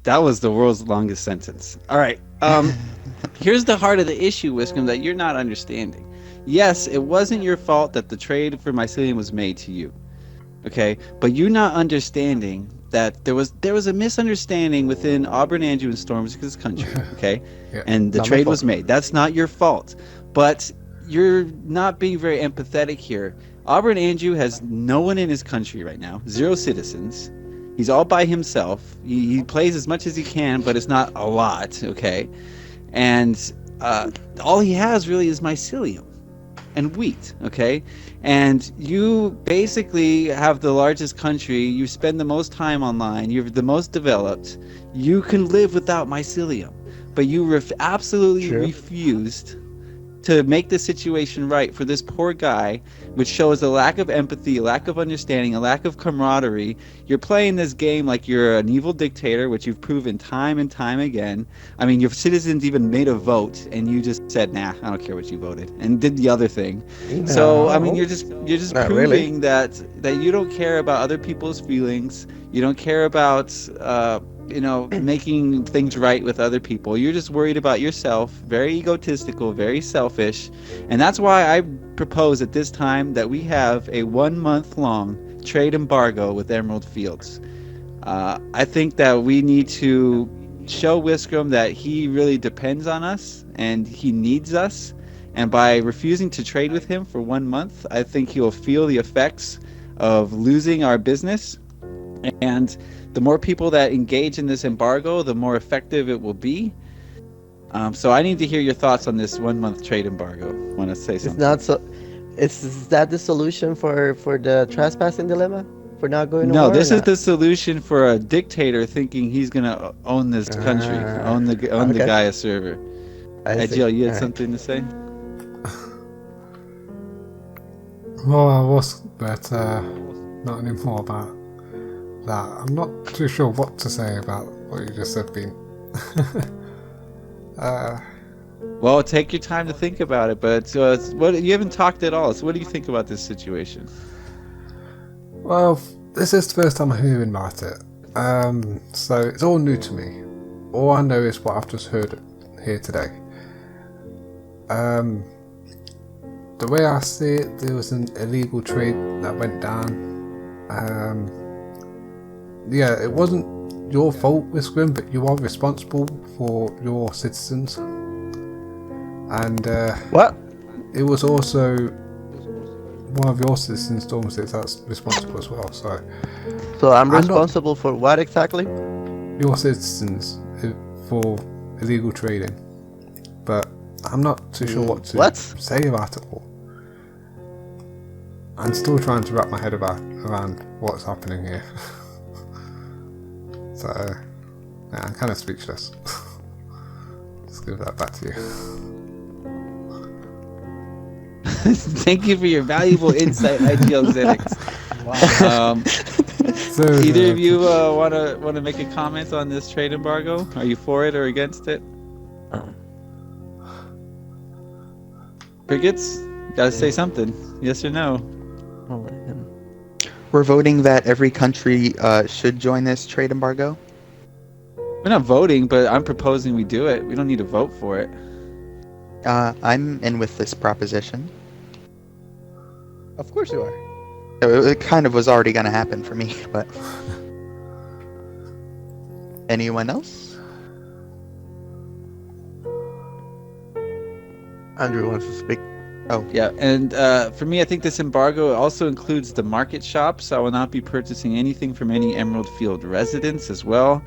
That was the world's longest sentence. All right. Here's the heart of the issue, Wiscom, that you're not understanding. Yes, it wasn't your fault that the trade for mycelium was made to you. Okay, but you're not understanding that there was a misunderstanding within Auburn Andrew and Storm's country. Okay, Yeah. and the Not my trade was fault. made. That's not your fault. But you're not being very empathetic here. Auburn Andrew has no one in his country right now. 0 citizens. He's all by himself. He plays as much as he can, but it's not a lot. Okay, and all he has really is mycelium and wheat. Okay, and you basically have the largest country. You spend the most time online. You're the most developed. You can live without mycelium, but you absolutely True. refused to make the situation right for this poor guy, which shows a lack of empathy, a lack of understanding, a lack of camaraderie. You're playing this game like you're an evil dictator, which you've proven time and time again. I mean, your citizens even made a vote, and you just said, "Nah, I don't care what you voted," and did the other thing. So, I mean, you're just Not proving really. that you don't care about other people's feelings. You don't care about making things right with other people. You're just worried about yourself, very egotistical, very selfish. And that's why I propose at this time that we have a 1 month long trade embargo with Emerald Fields. I think that we need to show Wiscom that he really depends on us and he needs us. And by refusing to trade with him for 1 month, I think he will feel the effects of losing our business. And the more people that engage in this embargo, the more effective it will be. So I need to hear your thoughts on this 1 month trade embargo. Want to say It's something? not so. Is that the solution for the trespassing dilemma? For not going to No, war? this or is not? the solution for a dictator thinking he's gonna own this country, own the okay. Gaia server. I see. Jill, you had Alright. something to say? Well, I was, but not anymore about that. I'm not too sure what to say about what you just said, Bean. Well, take your time to think about it. But what you haven't talked at all. So what do you think about this situation? Well, this is the first time I'm hearing about it. So it's all new to me. All I know is what I've just heard here today. The way I see it, there was an illegal trade that went down. Yeah, it wasn't your fault, Wiscom, but you are responsible for your citizens. And What? it was also one of your citizens, Stormsticks, that's responsible as well. So So I'm not- responsible for what exactly? your citizens for illegal trading, but I'm not too sure what to What? say about it all. I'm still trying to wrap my head around what's happening here. So, yeah, I'm kind of speechless. Let's give that back to you. Thank you for your valuable insight, IGL Xenix. So, Either of you want to make a comment on this trade embargo? Are you for it or against it? Crickets, gotta say something. Yes or no? I'll let him- We're voting that every country should join this trade embargo. We're not voting, but I'm proposing we do it. We don't need to vote for it. I'm in with this proposition. Of course you are. It kind of was already going to happen for me, but... Anyone else? Andrew wants to speak. Yeah, and for me, I think this embargo also includes the market shops. I will not be purchasing anything from any Emerald Field residents as well.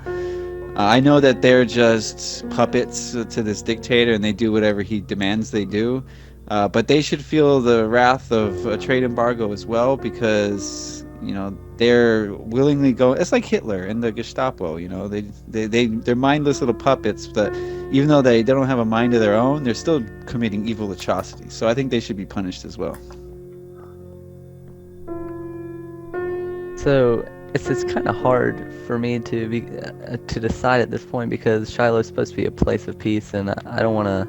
I know that they're just puppets to this dictator and they do whatever he demands they do. But they should feel the wrath of a trade embargo as well because, they're willingly going. It's like Hitler and the Gestapo, they're mindless little puppets, but even though they don't have a mind of their own, they're still committing evil atrocities. So I think they should be punished as well. So it's kind of hard for me to decide at this point because Shiloh's supposed to be a place of peace, and I don't want to,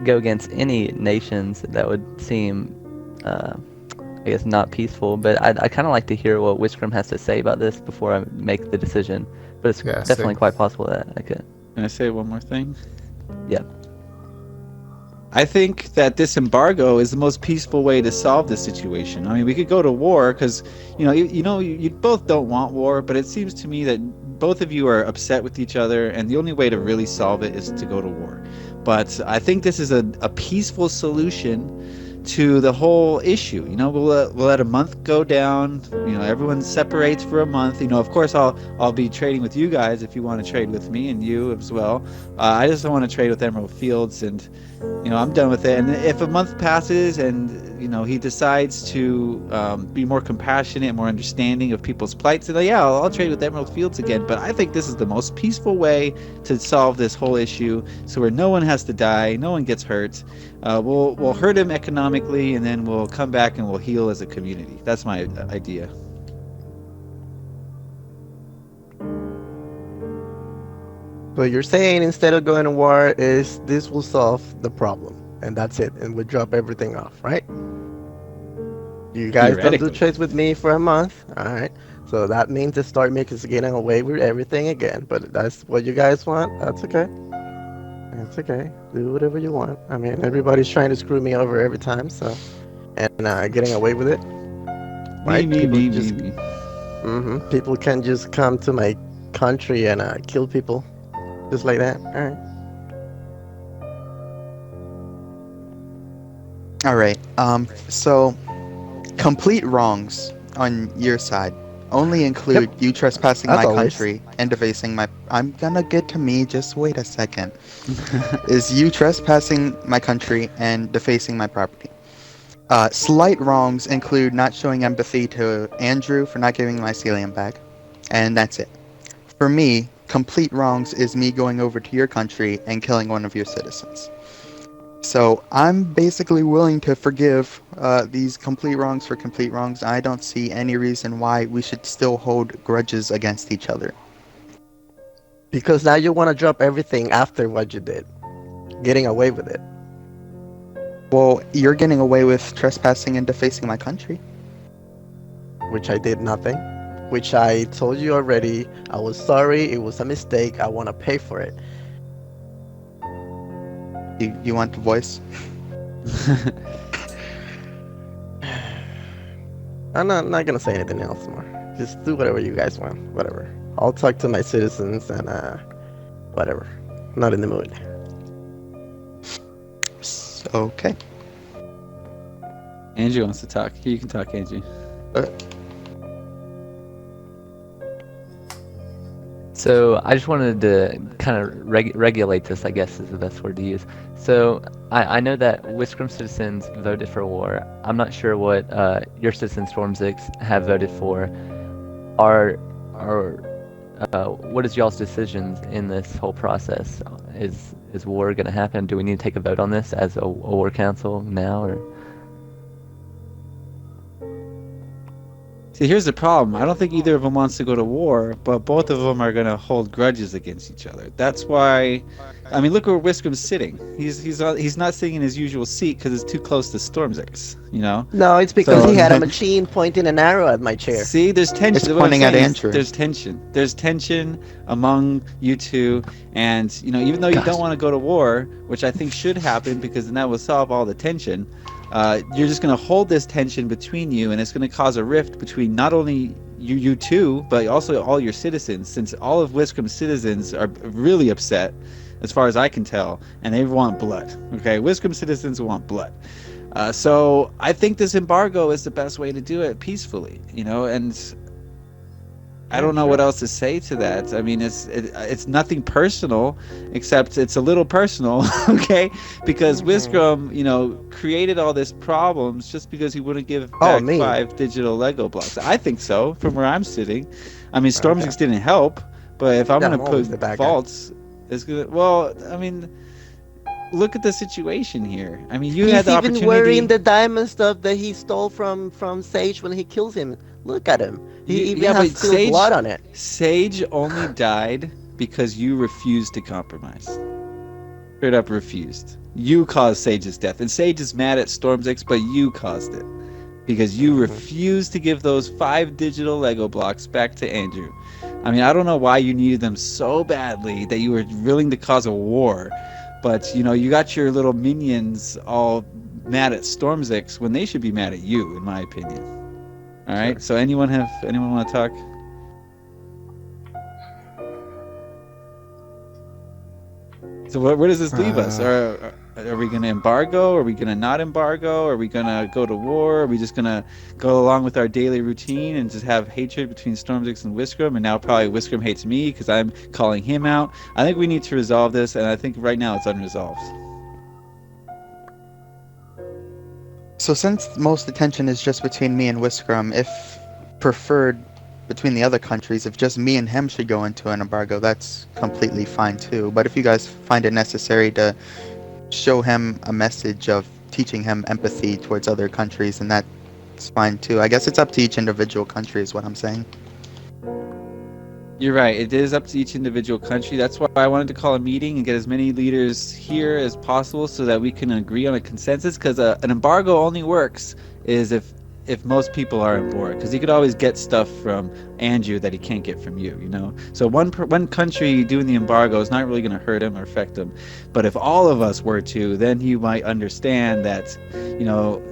go against any nations that would seem, I guess, not peaceful. But I kind of like to hear what Wiscom has to say about this before I make the decision. but it's Yeah, definitely same. quite possible that I could. Can I say one more thing? Yeah. I think that this embargo is the most peaceful way to solve this situation. I mean, we could go to war because, you both don't want war, but it seems to me that both of you are upset with each other, and the only way to really solve it is to go to war. But I think this is a peaceful solution to the whole issue. We'll let a month go down. Everyone separates for a month. Of course, I'll be trading with you guys if you want to trade with me, and you as well. I just don't want to trade with Emerald Fields, and I'm done with it. And if a month passes and he decides to be more compassionate, more understanding of people's plights, then yeah, I'll trade with Emerald Fields again. But I think this is the most peaceful way to solve this whole issue, so where no one has to die, no one gets hurt. We'll hurt him economically, and then we'll come back and we'll heal as a community. That's my idea. So you're saying instead of going to war, is this will solve the problem, and that's it, and we drop everything off, right? You guys don't do Theoretically. trades with me for a month, all right? So that means the Star Make is getting away with everything again. But that's what you guys want. That's okay. That's okay. Do whatever you want. I mean, everybody's trying to screw me over every time, so and getting away with it. Right? Me. People can just come to my country and kill people, just like that. All right. All right. So complete wrongs on your side only include you trespassing As my always. country and defacing my. I'm gonna get to me. Just wait a second. Is you trespassing my country and defacing my property. Slight wrongs include not showing empathy to Andrew for not giving my Celium back, and that's it. For me, complete wrongs is me going over to your country and killing one of your citizens. So I'm basically willing to forgive these complete wrongs for complete wrongs. I don't see any reason why we should still hold grudges against each other. Because now you want to drop everything after what you did, getting away with it. Well, you're getting away with trespassing and defacing my country. Which I did nothing. Which I told you already. I was sorry. It was a mistake. I want to pay for it. You want the voice? I'm not gonna say anything else more. Just do whatever you guys want. Whatever. I'll talk to my citizens and whatever. Not in the mood. Okay. Angie wants to talk. You can talk, Angie. So I just wanted to kind of regulate this, I guess is the best word to use. So I know that Whiscrum citizens voted for war. I'm not sure what your citizens, Stormzix, have voted for. What is y'all's decisions in this whole process? Is war going to happen? Do we need to take a vote on this as a war council now, or? See, here's the problem. I don't think either of them wants to go to war, but both of them are going to hold grudges against each other. That's why, I mean, look where Whiscrum's sitting. He's not sitting in his usual seat because it's too close to Stormzix, No, it's because So- he had a machine pointing an arrow at my chair. See, there's tension. It's What I'm pointing at saying is Andrew. There's tension. There's tension among you two, and even though you don't want to go to war, which I think should happen because then that will solve all the tension. You're just going to hold this tension between you, and it's going to cause a rift between not only you two, but also all your citizens, since all of Whiscrum's citizens are really upset, as far as I can tell, and they want blood. Okay, Whiscrum citizens want blood. So I think this embargo is the best way to do it peacefully, and I don't know what else to say to that. I mean, it's nothing personal, except it's a little personal, okay? Because Whiscrum, created all this problems just because he wouldn't give back me. 5 digital Lego blocks. I think so, from where I'm sitting. I mean, Stormzix didn't help, but if I'm Yeah, going I'm to always the put bad guy. faults, it's gonna. Well, I mean, look at the situation here. I mean, you He's had the even opportunity. wearing the diamond stuff that he stole from Sage when he kills him. Look at him. He even Yeah, has but still Sage- blood on it. Sage only died because you refused to compromise. Straight up refused. You caused Sage's death. And Sage is mad at Stormzix, but you caused it. Because you refused to give those 5 digital Lego blocks back to Andrew. I mean, I don't know why you needed them so badly that you were willing to cause a war, but you got your little minions all mad at Stormzix when they should be mad at you, in my opinion. All right. Sure. So anyone want to talk? So where does this leave us? Are we going to embargo? Are we going to not embargo? Are we going to go to war? Are we just going to go along with our daily routine and just have hatred between Stormzix and Whiskerum? And now probably Whiskerum hates me because I'm calling him out. I think we need to resolve this, and I think right now it's unresolved. So since most attention is just between me and Whiskerum, if preferred between the other countries, if just me and him should go into an embargo, that's completely fine too. But if you guys find it necessary to show him a message of teaching him empathy towards other countries, and that's fine too. I guess it's up to each individual country is what I'm saying. You're right. It is up to each individual country. That's why I wanted to call a meeting and get as many leaders here as possible so that we can agree on a consensus, because an embargo only works is if most people are on board, because he could always get stuff from Andrew that he can't get from you, So one country doing the embargo is not really going to hurt him or affect him. But if all of us were to, then he might understand that,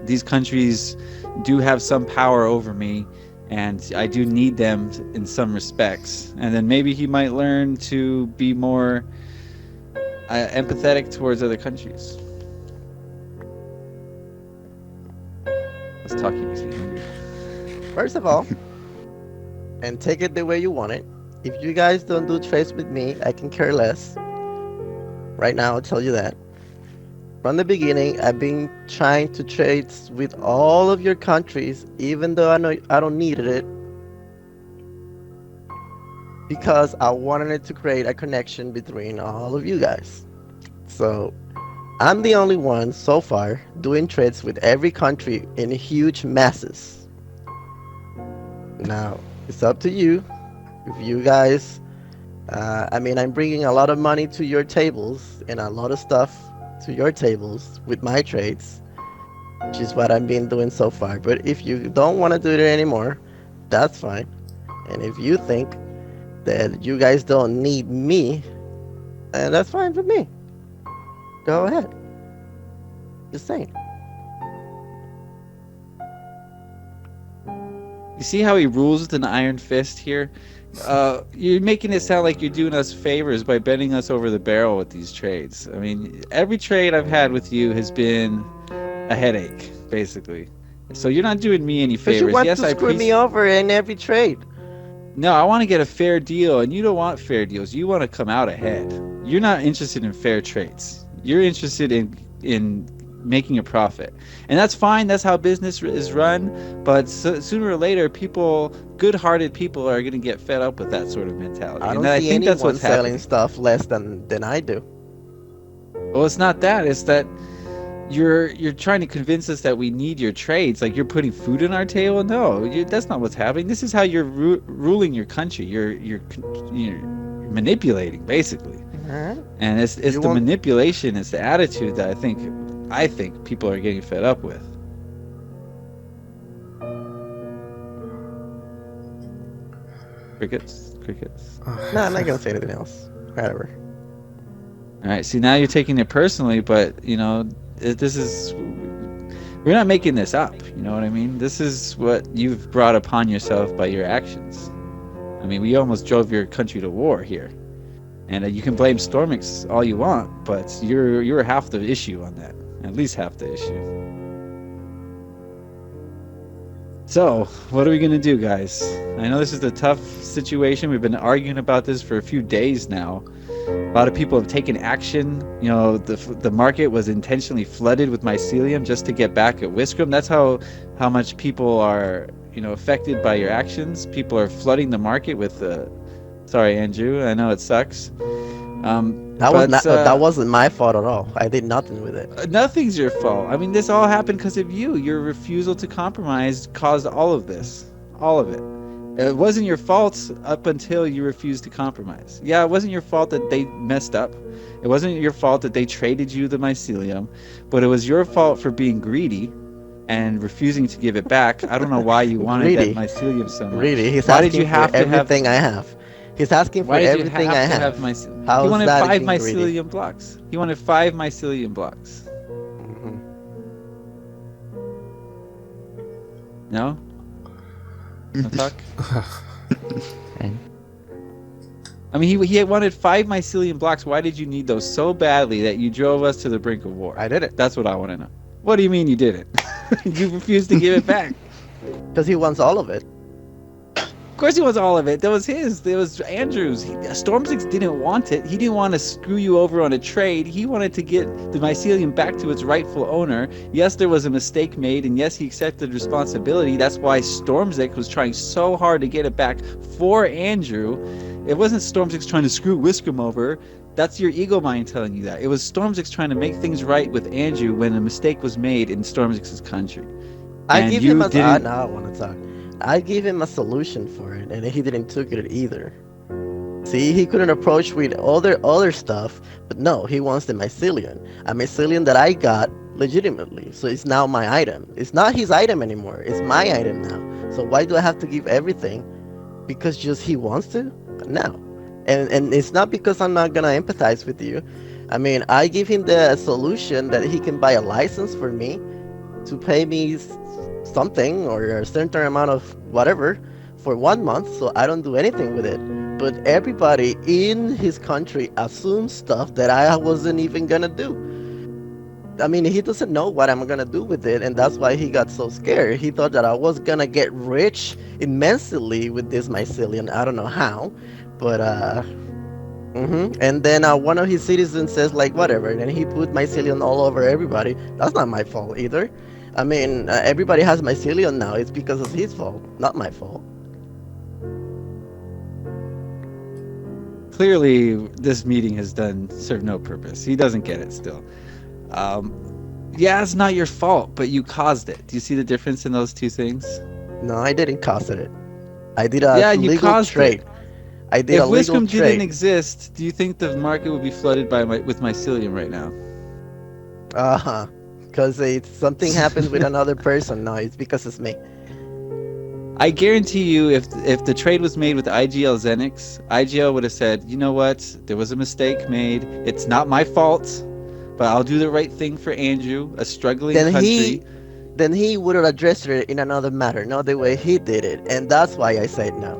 these countries do have some power over me, and I do need them in some respects. And then maybe he might learn to be more empathetic towards other countries. Let's talk easy. First of all, and take it the way you want it. If you guys don't do trades with me, I can care less. Right now, I'll tell you that. From the beginning, I've been trying to trade with all of your countries, even though I know I don't need it, because I wanted to create a connection between all of you guys. So I'm the only one so far doing trades with every country in huge masses. Now, it's up to you. If you guys, I'm bringing a lot of money to your tables and a lot of stuff to your tables with my trades, which is what I've been doing so far. But if you don't want to do it anymore, that's fine. And if you think that you guys don't need me, and that's fine with me. Go ahead. Just saying. You see how he rules with an iron fist here? You're making it sound like you're doing us favors by bending us over the barrel with these trades. I mean, every trade I've had with you has been a headache, basically. So you're not doing me any favors. But you want Yes, to screw me over in every trade. No, I want to get a fair deal, and you don't want fair deals. You want to come out ahead. You're not interested in fair trades. You're interested in making a profit, and that's fine. That's how business is run. But sooner or later, good-hearted people are going to get fed up with that sort of mentality. I don't and see I think anyone that's what's selling happening. stuff less than I do. Well, it's not that. It's that you're trying to convince us that we need your trades. Like you're putting food on our table. No, that's not what's happening. This is how you're ruling your country. You're manipulating, basically. Alright. And it's the manipulation, it's the attitude that I think people are getting fed up with. Crickets. No, I'm not gonna say anything else. Whatever. All right. See, now you're taking it personally, but this is, we're not making this up. You know what I mean? This is what you've brought upon yourself by your actions. I mean, we almost drove your country to war here. And you can blame Stormix all you want, but you're half the issue on that. At least half the issue. So, what are we going to do, guys? I know this is a tough situation. We've been arguing about this for a few days now. A lot of people have taken action. The market was intentionally flooded with mycelium just to get back at Whiskerum. That's how much people are, affected by your actions. People are flooding the market with sorry, Andrew. I know it sucks. That wasn't my fault at all. I did nothing with it. Nothing's your fault. I mean, this all happened because of you. Your refusal to compromise caused all of this. All of it. It wasn't your fault up until you refused to compromise. Yeah, it wasn't your fault that they messed up. It wasn't your fault that they traded you the mycelium. But it was your fault for being greedy and refusing to give it back. I don't know why you wanted that mycelium so much. Greedy. He's why asking did you have for to everything I have. He's asking for Why did you everything have I to have. have my? He How's wanted that 5 being greedy? mycelium blocks. He wanted 5 mycelium blocks. Mhm. No. No talk. And I mean, he wanted 5 mycelium blocks. Why did you need those so badly that you drove us to the brink of war? I did it. That's what I want to know. What do you mean you didn't? You refused to give it back. Because he wants all of it. Of course he wants all of it. That was his. It was Andrew's. Storm6 didn't want it. He didn't want to screw you over on a trade. He wanted to get the mycelium back to its rightful owner. Yes, there was a mistake made, and yes, he accepted responsibility. That's why Storm6 was trying so hard to get it back for Andrew. It wasn't Storm6 trying to screw Whiscom over. That's your ego mind telling you that. It was Storm6 trying to make things right with Andrew when a mistake was made in Storm6's country. I And give you him a didn't- now I want to talk. I gave him a solution for it, and he didn't took it either. See, he couldn't approach with other stuff, but no, he wants the mycelium. A mycelium that I got legitimately, so it's now my item. It's not his item anymore. It's my item now. So why do I have to give everything? Because just he wants to? No. And it's not because I'm not gonna empathize with you. I mean, I give him the solution that he can buy a license for me to pay me something or a certain amount of whatever for 1 month, so I don't do anything with it. But everybody in his country assumes stuff that I wasn't even gonna do. I mean, he doesn't know what I'm gonna do with it, and that's why he got so scared. He thought that I was gonna get rich immensely with this mycelium. I don't know how, but and then one of his citizens says like whatever, and he put mycelium all over everybody. That's not my fault either. I mean, everybody has mycelium now. It's because of his fault, not my fault. Clearly, this meeting has served no purpose. He doesn't get it still. Yeah, it's not your fault, but you caused it. Do you see the difference in those two things? No, I didn't cause it. I did a You legal caused trade. it. I did If a legal Whiscom trade. didn't exist, do you think the market would be flooded with mycelium right now? Because something happened with another person. No, it's because it's me. I guarantee you, if the trade was made with IGL Xenix, IGL would have said, you know what, there was a mistake made. It's not my fault, but I'll do the right thing for Andrew, a struggling country. Then he would have addressed it in another matter, not the way he did it. And that's why I said no.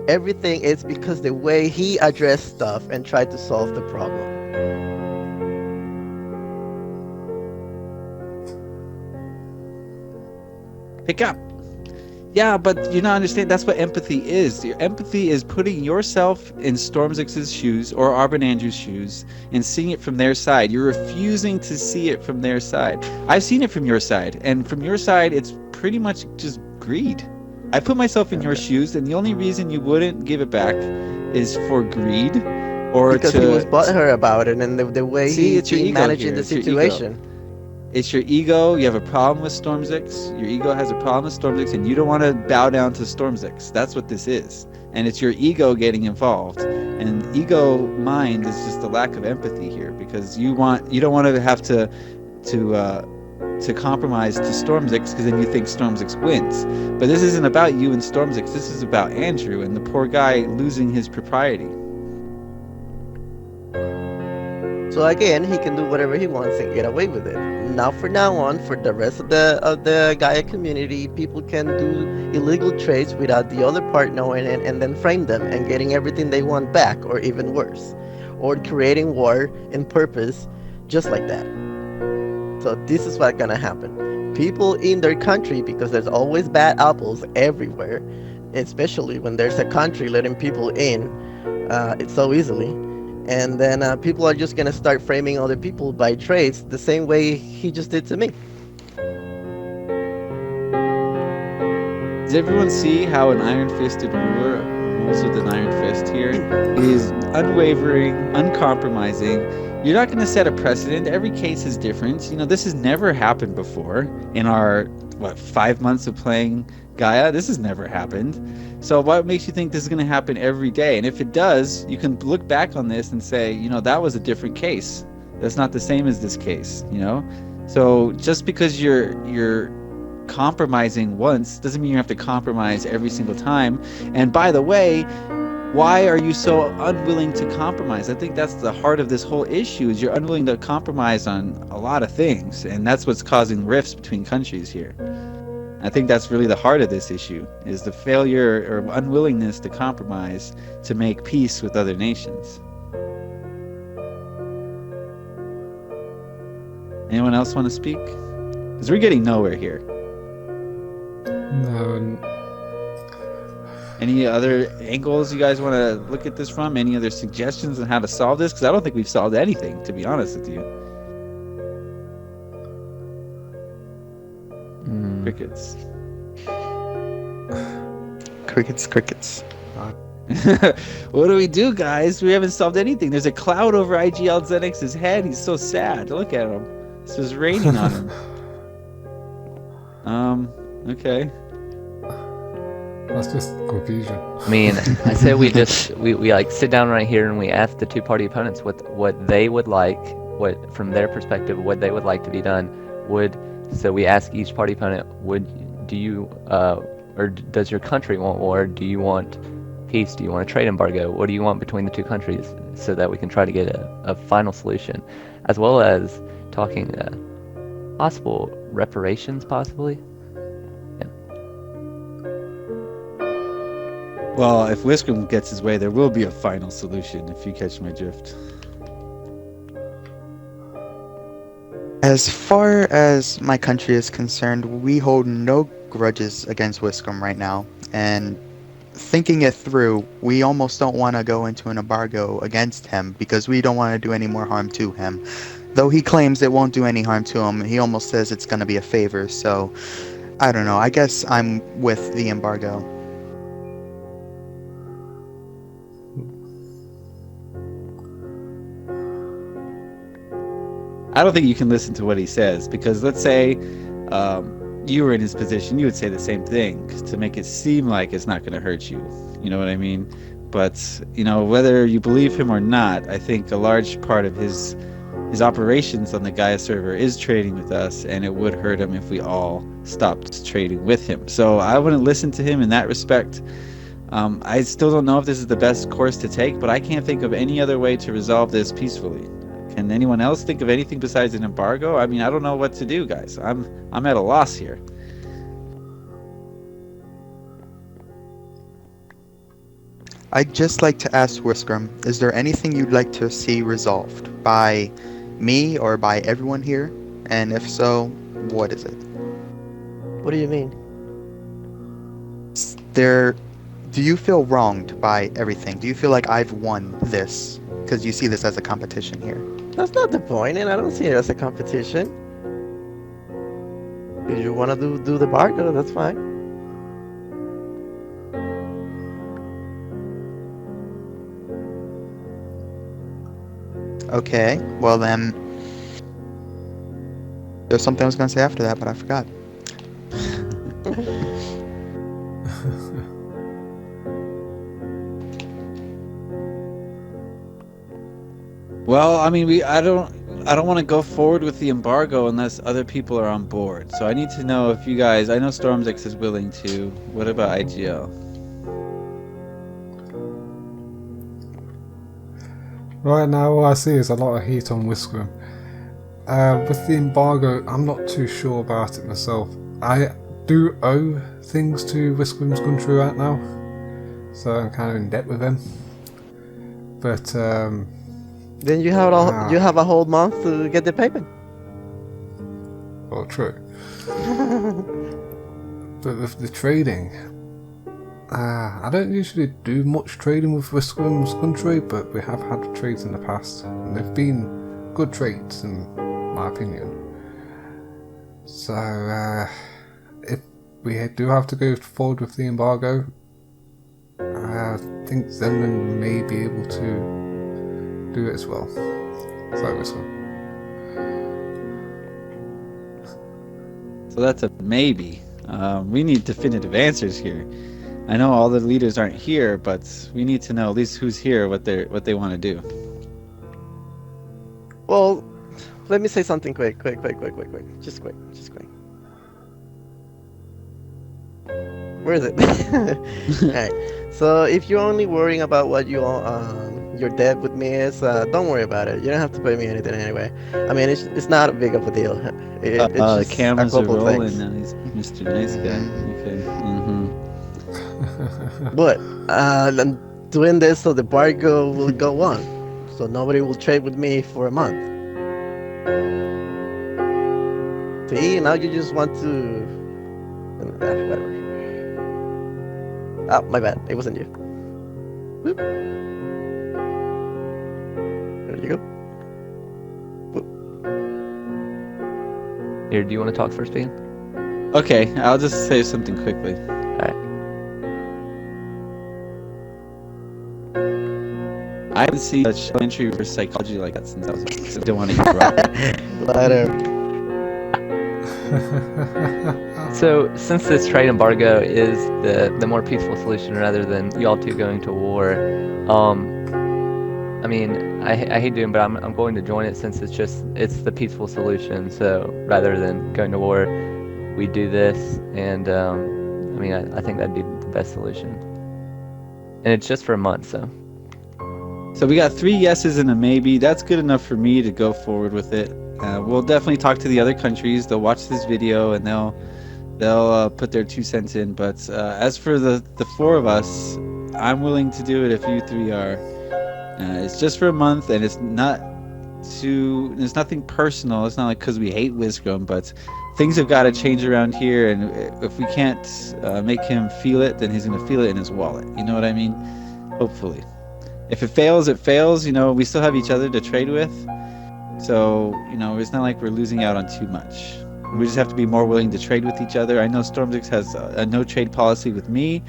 Everything is because the way he addressed stuff and tried to solve the problem. Pick up. Yeah, but you're not understanding. That's what empathy is. Your empathy is putting yourself in Storm6's shoes or Arbin Andrews' shoes and seeing it from their side. You're refusing to see it from their side. I've seen it from your side, and from your side, it's pretty much just greed. I put myself in your shoes, and the only reason you wouldn't give it back is for greed, or Because he was butthurt about it, and the way See, it's your he ego managing here. the It's your ego. situation. It's your ego. You have a problem with Storm6. Your ego has a problem with Storm6, and you don't want to bow down to Storm6. That's what this is. And it's your ego getting involved. And ego mind is just a lack of empathy here, because you don't want to have to compromise to Storm6, because then you think Storm6 wins. But this isn't about you and Storm6. This is about Andrew and the poor guy losing his propriety. So again, he can do whatever he wants and get away with it. Now, from now on, for the rest of the Gaia community, people can do illegal trades without the other part knowing it, and then frame them and getting everything they want back, or even worse, or creating war in purpose, just like that. So this is what's gonna happen. People in their country, because there's always bad apples everywhere, especially when there's a country letting people in, it's so easily. And then people are just gonna start framing other people by trades the same way he just did to me. Does everyone see how an iron-fisted ruler rules with an iron fist here? He is unwavering, uncompromising. You're not going to set a precedent. Every case is different. You know, this has never happened before in our, 5 months of playing Gaia? This has never happened. So what makes you think this is going to happen every day? And if it does, you can look back on this and say, you know, that was a different case. That's not the same as this case, you know? So just because you're compromising once doesn't mean you have to compromise every single time. And by the way, why are you so unwilling to compromise? I think that's the heart of this whole issue, is you're unwilling to compromise on a lot of things, and that's what's causing rifts between countries here. I think that's really the heart of this issue, is the failure or unwillingness to compromise to make peace with other nations. Anyone else want to speak? Because we're getting nowhere here. No, Any other angles you guys want to look at this from? Any other suggestions on how to solve this? Because I don't think we've solved anything, to be honest with you. Crickets. Crickets. What do we do, guys? We haven't solved anything. There's a cloud over IGL Xenix's head. He's so sad. Look at him. It's just raining on him. Okay. that's just confusion. I mean, I say we like sit down right here and we ask the two party opponents what they would like, what from their perspective, what they would like to be done. So we ask each party opponent, do you or does your country want war? Do you want peace? Do you want a trade embargo? What do you want between the two countries, so that we can try to get a final solution, as well as talking possible reparations, possibly. Well, if Whiskum gets his way, there will be a final solution, if you catch my drift. As far as my country is concerned, we hold no grudges against Whiskum right now, and thinking it through, we almost don't want to go into an embargo against him because we don't want to do any more harm to him. Though he claims it won't do any harm to him, he almost says it's going to be a favor, so I don't know. I guess I'm with the embargo. I don't think you can listen to what he says, because let's say you were in his position, you would say the same thing to make it seem like it's not going to hurt you. You know what I mean? But, whether you believe him or not, I think a large part of his operations on the Gaia server is trading with us, and it would hurt him if we all stopped trading with him. So I wouldn't listen to him in that respect. I still don't know if this is the best course to take, but I can't think of any other way to resolve this peacefully. Can anyone else think of anything besides an embargo? I mean, I don't know what to do, guys. I'm at a loss here. I'd just like to ask Whiskum, is there anything you'd like to see resolved by me or by everyone here? And if so, what is it? What do you mean? Do you feel wronged by everything? Do you feel like I've won this? Because you see this as a competition here. That's not the point, and I don't see it as a competition. If you want to do the embargo, that's fine. Okay, well then, there's something I was going to say after that, but I forgot. Well, I mean, I don't want to go forward with the embargo unless other people are on board. So I need to know if you guys, I know Stormzix is willing to. What about IGL? Right now, all I see is a lot of heat on Whiskum. With the embargo, I'm not too sure about it myself. I do owe things to Whiskum's country right now, so I'm kind of in debt with them. But then you have a whole month to get the payment. Well, true. But with the trading, I don't usually do much trading with Whiskum's country, but we have had trades in the past, and they've been good trades in my opinion. So if we do have to go forward with the embargo, I think Zenman may be able to do it as well. So Whiskum. So that's a maybe. We need definitive answers here. I know all the leaders aren't here, but we need to know at least who's here, what they want to do. Well, let me say something quick. Just quick. Where is it? Alright. So if you're only worrying about what your debt with me is, don't worry about it. You don't have to pay me anything anyway. I mean, it's not a big of a deal. It's The just a cameras are couple rolling things. now. He's Mr. Nice Guy. Okay. Mm-hmm. But I'm doing this so the embargo will go on, so nobody will trade with me for a month. See, now you just want to. Whatever. Oh, my bad. It wasn't you. Whoop. There you go. Here, do you want to talk first, Bean? Okay, I'll just say something quickly. Alright. I haven't seen such entry for psychology like that since I was. So don't want to interrupt. Whatever. So, since this trade embargo is the more peaceful solution rather than y'all two going to war, I mean, I hate doing it, but I'm going to join it since it's the peaceful solution. So, rather than going to war, we do this, and I mean, I think that'd be the best solution. And it's just for a month, so. So we got 3 yeses and a maybe. That's good enough for me to go forward with it. We'll definitely talk to the other countries. They'll watch this video and they'll put their 2 cents in. But as for the 4 of us, I'm willing to do it if you 3 are. It's just for a month, and it's nothing personal. It's not like because we hate Wisgrim, but things have got to change around here, and if we can't make him feel it, then he's going to feel it in his wallet. You know what I mean? Hopefully. If it fails, it fails. You know, we still have each other to trade with. So, you know, it's not like we're losing out on too much. We just have to be more willing to trade with each other. I know Stormzix has a no trade policy with me,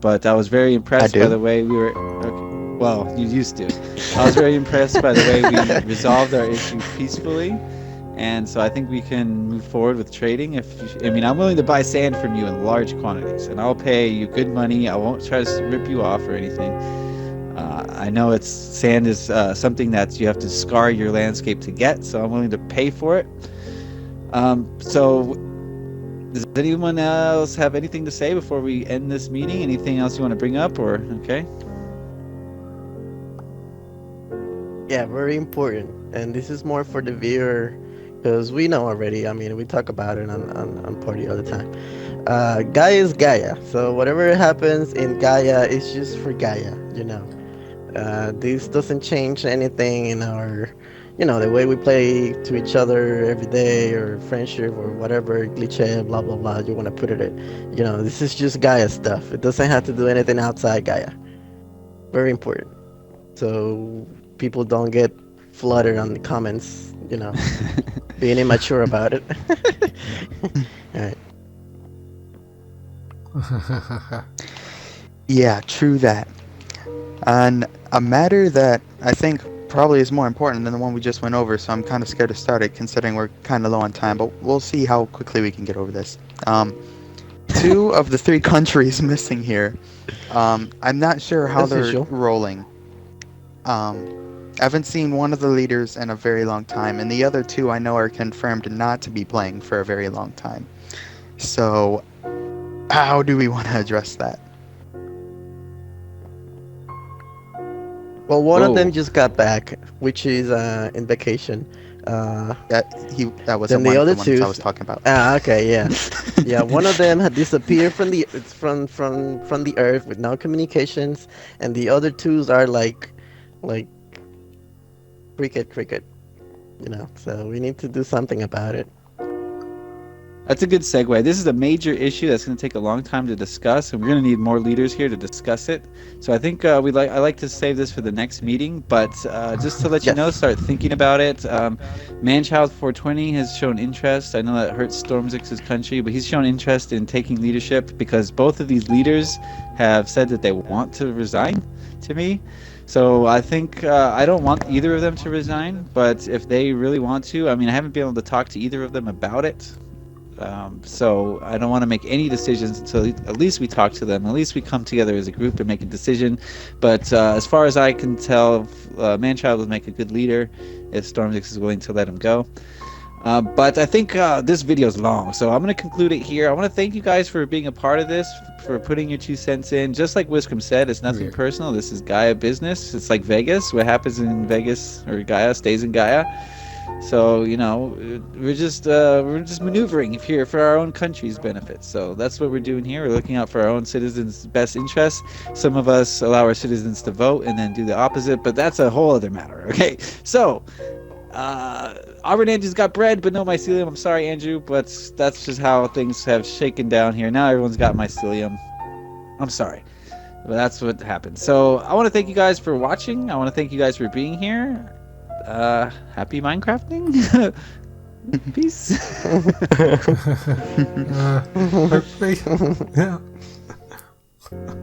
but I was very impressed by the way we were... Okay, well, you used to. I was very impressed by the way we resolved our issue peacefully. And so I think we can move forward with trading. I'm willing to buy sand from you in large quantities, and I'll pay you good money. I won't try to rip you off or anything. I know sand is something that you have to scar your landscape to get, so I'm willing to pay for it. So does anyone else have anything to say before we end this meeting? Anything else you want to bring up, or okay? Yeah, very important. And this is more for the viewer, because we know already. I mean, we talk about it on Party all the time. Gaia is Gaia. So whatever happens in Gaia is just for Gaia, you know. This doesn't change anything in our, the way we play to each other every day, or friendship, or whatever cliché, blah blah blah you want to put it in. This is just Gaia stuff. It doesn't have to do anything outside Gaia. Very important. So people don't get flooded on the comments, being immature about it. All right. Yeah, true that. And a matter that I think probably is more important than the one we just went over, so I'm kind of scared to start it considering we're kind of low on time, but we'll see how quickly we can get over this. 2 of the 3 countries missing here, I'm not sure how As they're usual. rolling. I haven't seen one of the leaders in a very long time, and the other 2 I know are confirmed not to be playing for a very long time. So, how do we want to address that? Well, one of them just got back, which is in vacation. That was Then one the of the other ones 2. I was talking about. Okay, yeah, yeah. One of them had disappeared from the earth with no communications, and the other 2 are like cricket. So we need to do something about it. That's a good segue. This is a major issue that's going to take a long time to discuss, and we're going to need more leaders here to discuss it. So I think I like to save this for the next meeting, but just to let you know, start thinking about it. Manchild 420 has shown interest. I know that hurts Stormzix's country, but he's shown interest in taking leadership because both of these leaders have said that they want to resign to me. So I think I don't want either of them to resign, but if they really want to, I haven't been able to talk to either of them about it. So I don't want to make any decisions until at least we talk to them. At least we come together as a group and make a decision. But as far as I can tell, Manchild would make a good leader if Stormzix is willing to let him go. But I think this video is long, so I'm going to conclude it here. I want to thank you guys for being a part of this, for putting your 2 cents in. Just like Whiscom said, it's nothing Yeah. personal. This is Gaia business. It's like Vegas. What happens in Vegas or Gaia stays in Gaia. So we're just maneuvering here for our own country's benefit. So that's what we're doing here. We're looking out for our own citizens' best interests. Some of us allow our citizens to vote and then do the opposite, but that's a whole other matter. Okay, so. Auburn Andrew's got bread, but no mycelium. I'm sorry, Andrew, but that's just how things have shaken down here. Now everyone's got mycelium. I'm sorry, but that's what happened. So I want to thank you guys for watching. I want to thank you guys for being here. Happy Minecrafting. Peace. Hopefully. Yeah.